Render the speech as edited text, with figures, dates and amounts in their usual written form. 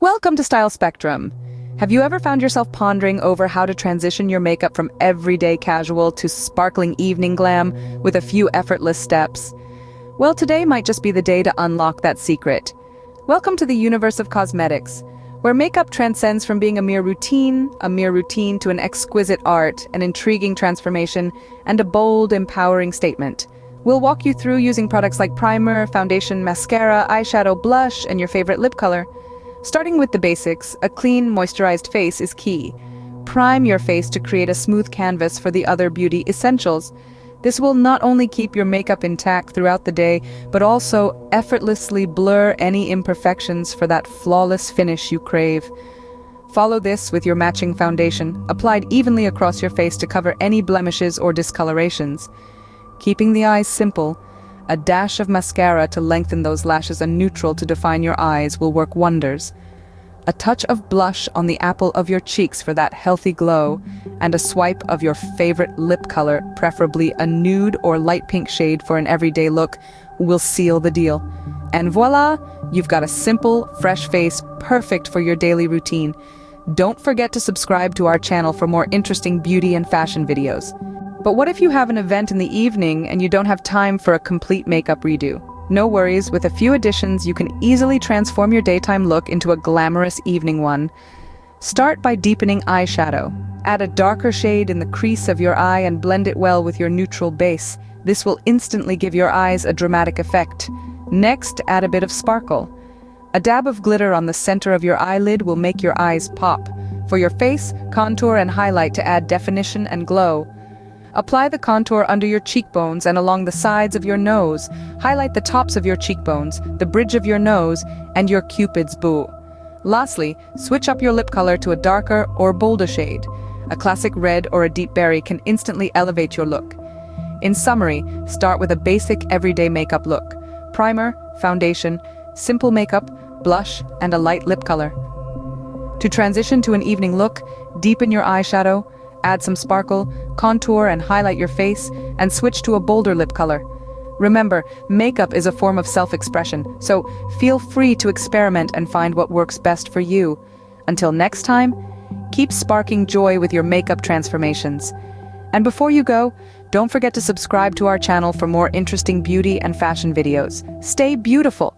Welcome to Style Spectrum. Have you ever found yourself pondering over how to transition your makeup from everyday casual to sparkling evening glam with a few effortless steps? Well, today might just be the day to unlock that secret. Welcome to the universe of cosmetics, where makeup transcends from being a mere routine to an exquisite art, an intriguing transformation, and a bold, empowering statement. We'll walk you through using products like primer, foundation, mascara, eyeshadow, blush, and your favorite lip color. Starting with the basics, a clean, moisturized face is key. Prime your face to create a smooth canvas for the other beauty essentials. This will not only keep your makeup intact throughout the day, but also effortlessly blur any imperfections for that flawless finish you crave. Follow this with your matching foundation, applied evenly across your face to cover any blemishes or discolorations. Keeping the eyes simple, a dash of mascara to lengthen those lashes and neutral to define your eyes will work wonders. A touch of blush on the apple of your cheeks for that healthy glow, and a swipe of your favorite lip color, preferably a nude or light pink shade for an everyday look, will seal the deal. And voila, you've got a simple, fresh face perfect for your daily routine. Don't forget to subscribe to our channel for more interesting beauty and fashion videos. But what if you have an event in the evening and you don't have time for a complete makeup redo? No worries, with a few additions you can easily transform your daytime look into a glamorous evening one. Start by deepening eyeshadow. Add a darker shade in the crease of your eye and blend it well with your neutral base. This will instantly give your eyes a dramatic effect. Next, add a bit of sparkle. A dab of glitter on the center of your eyelid will make your eyes pop. For your face, contour and highlight to add definition and glow. Apply the contour under your cheekbones and along the sides of your nose. Highlight the tops of your cheekbones, the bridge of your nose, and your cupid's bow. Lastly, switch up your lip color to a darker or bolder shade. A classic red or a deep berry can instantly elevate your look. In summary, start with a basic everyday makeup look. Primer, foundation, simple makeup, blush, and a light lip color. To transition to an evening look, deepen your eyeshadow, add some sparkle, contour and highlight your face, and switch to a bolder lip color. Remember, makeup is a form of self-expression, so feel free to experiment and find what works best for you. Until next time, keep sparking joy with your makeup transformations. And before you go, don't forget to subscribe to our channel for more interesting beauty and fashion videos. Stay beautiful!